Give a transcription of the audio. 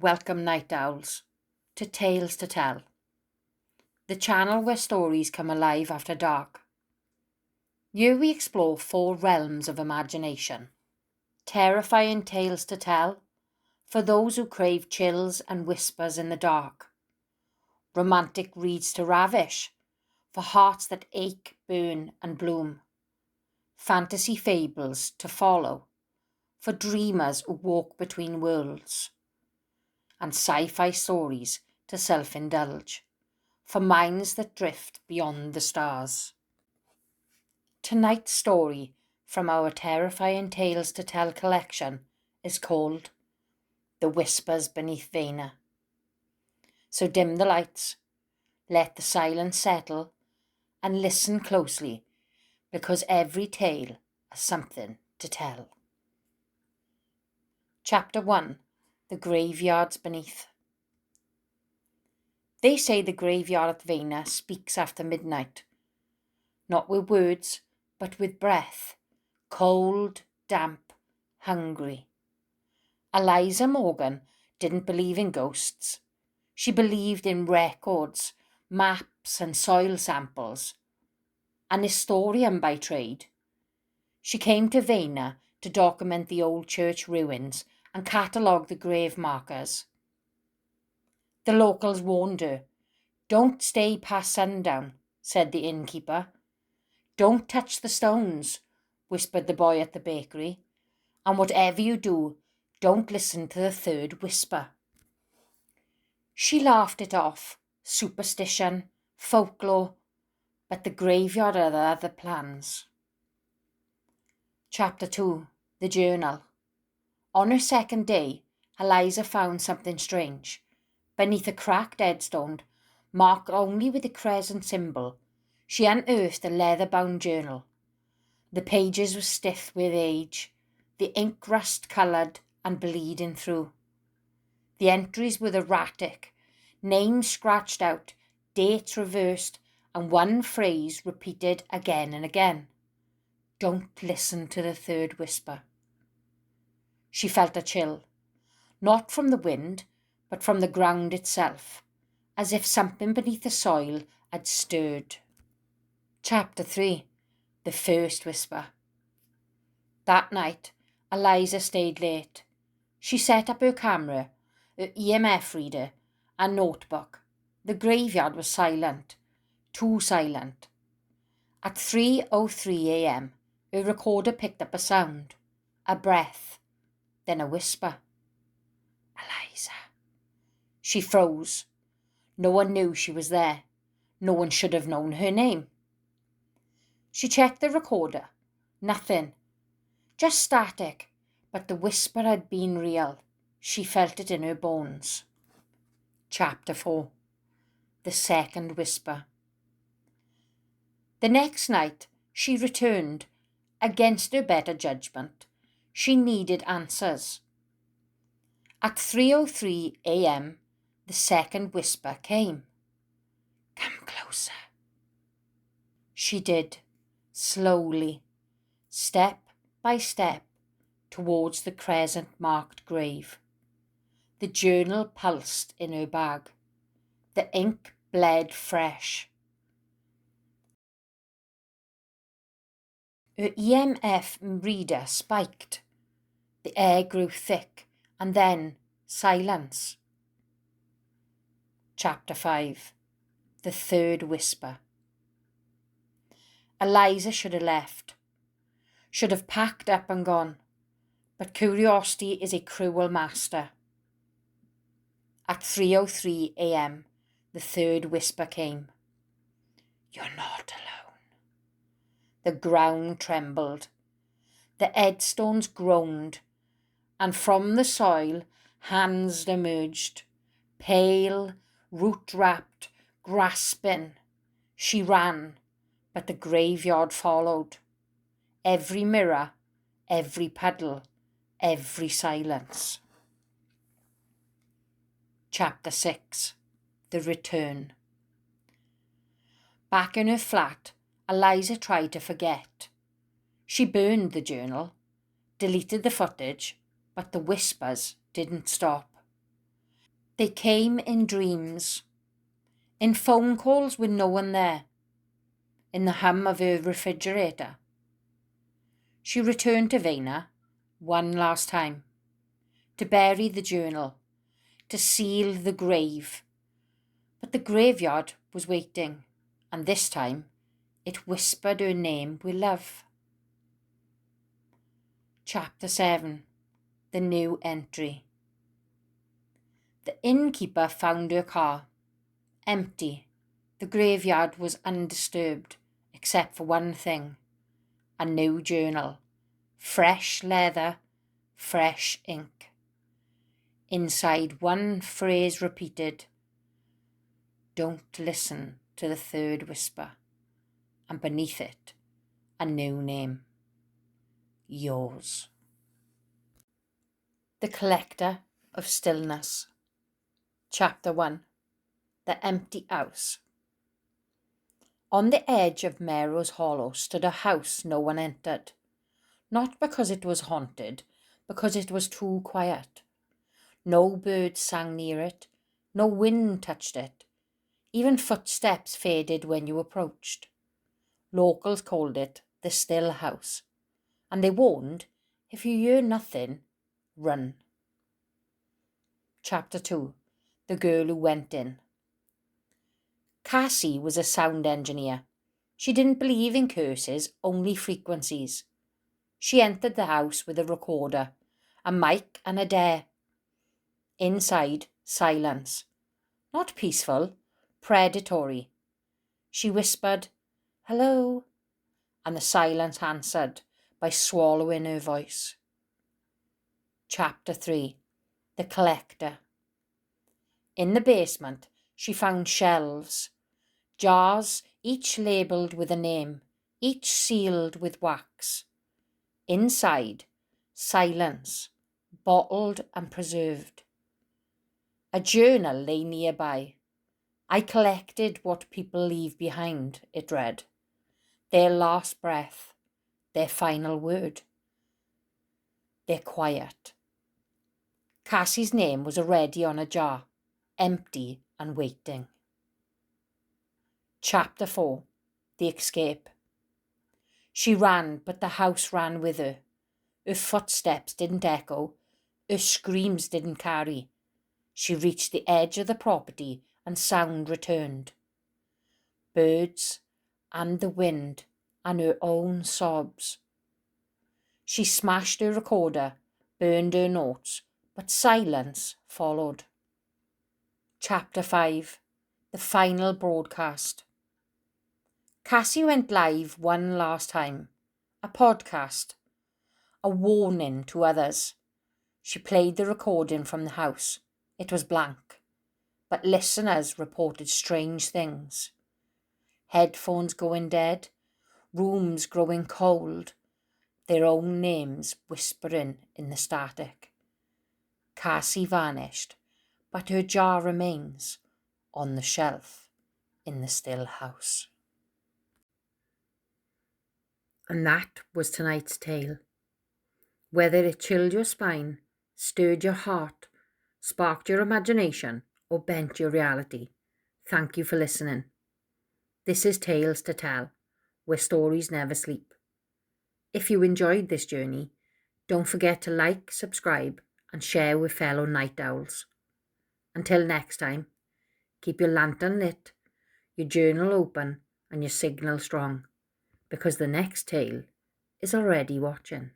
Welcome, night owls, to Tales to Tell, the channel where stories come alive after dark. Here we explore 4 realms of imagination. Terrifying tales to tell for those who crave chills and whispers in the dark. Romantic reads to ravish for hearts that ache, burn and bloom. Fantasy fables to follow for dreamers who walk between worlds. And sci-fi stories to self-indulge for minds that drift beyond the stars. Tonight's story from our Terrifying Tales to Tell collection is called The Whispers Beneath Vaynor. So dim the lights, let the silence settle, and listen closely, because every tale has something to tell. Chapter 1. The Graveyards Beneath. They say the graveyard at Vaynor speaks after midnight, not with words, but with breath, cold, damp, hungry. Eliza Morgan didn't believe in ghosts. She believed in records, maps and soil samples. An historian by trade, she came to Vaynor to document the old church ruins and catalogue the grave markers. The locals warned her. "Don't stay past sundown," said the innkeeper. "Don't touch the stones," whispered the boy at the bakery. "And whatever you do, don't listen to the third whisper." She laughed it off. Superstition, folklore, but the graveyard had other plans. Chapter 2. The Journal. On her second day, Eliza found something strange. Beneath a cracked headstone, marked only with the crescent symbol, she unearthed a leather-bound journal. The pages were stiff with age, the ink rust-coloured and bleeding through. The entries were erratic, names scratched out, dates reversed, and one phrase repeated again and again. "Don't listen to the third whisper." She felt a chill, not from the wind, but from the ground itself, as if something beneath the soil had stirred. Chapter 3. The First Whisper. That night, Eliza stayed late. She set up her camera, her EMF reader, and notebook. The graveyard was silent, too silent. At 3:03 a.m, her recorder picked up a sound, a breath, then a whisper. "Eliza." She froze. No one knew she was there. No one should have known her name. She checked the recorder. Nothing. Just static, but the whisper had been real. She felt it in her bones. Chapter 4. The Second Whisper. The next night, she returned. Against her better judgment, she needed answers. At 3:03 a.m, the second whisper came. "Come closer." She did, slowly, step by step, towards the crescent-marked grave. The journal pulsed in her bag. The ink bled fresh. Her EMF reader spiked. The air grew thick, and then silence. Chapter 5. The Third Whisper. Eliza should have left, should have packed up and gone, but curiosity is a cruel master. At 3:03 a.m, the third whisper came. "You're not alone." The ground trembled, the headstones groaned, and from the soil hands emerged, pale, root-wrapped, grasping. She ran, but the graveyard followed. Every mirror, every puddle, every silence. Chapter 6. The Return. Back in her flat, Eliza tried to forget. She burned the journal, deleted the footage, but the whispers didn't stop. They came in dreams, in phone calls with no one there, in the hum of her refrigerator. She returned to Vaynor one last time, to bury the journal, to seal the grave. But the graveyard was waiting, and this time it whispered her name with love. Chapter 7. The New Entry. The innkeeper found her car, empty. The graveyard was undisturbed, except for one thing: a new journal, fresh leather, fresh ink. Inside, one phrase repeated: "Don't listen to the third whisper," and beneath it, a new name: yours. The Collector of Stillness. Chapter 1. The Empty House. On the edge of Merrow's Hollow stood a house no one entered, not because it was haunted, because it was too quiet. No birds sang near it, no wind touched it. Even footsteps faded when you approached. Locals called it the Still House, and they warned, if you hear nothing, run. Chapter 2. The Girl Who Went In. Cassie was a sound engineer. She didn't believe in curses, only frequencies. She entered the house with a recorder, a mic and a dare. Inside, silence. Not peaceful, predatory. She whispered, "Hello," and the silence answered by swallowing her voice. Chapter 3. The Collector. In the basement, she found shelves, jars, each labelled with a name, each sealed with wax. Inside, silence, bottled and preserved. A journal lay nearby. "I collected what people leave behind," it read. "Their last breath, their final word. Their quiet." Cassie's name was already on a jar, empty and waiting. Chapter 4. The Escape. She ran, but the house ran with her. Her footsteps didn't echo, her screams didn't carry. She reached the edge of the property and sound returned. Birds and the wind and her own sobs. She smashed her recorder, burned her notes, but silence followed. Chapter 5. The Final Broadcast. Cassie went live one last time. A podcast. A warning to others. She played the recording from the house. It was blank, but listeners reported strange things. Headphones going dead, rooms growing cold, their own names whispering in the static. Cassie vanished, but her jar remains on the shelf in the still house. And that was tonight's tale. Whether it chilled your spine, stirred your heart, sparked your imagination, or bent your reality, thank you for listening. This is Tales to Tell, where stories never sleep. If you enjoyed this journey, don't forget to like, subscribe, and share with fellow night owls. Until next time, keep your lantern lit, your journal open, and your signal strong, because the next tale is already watching.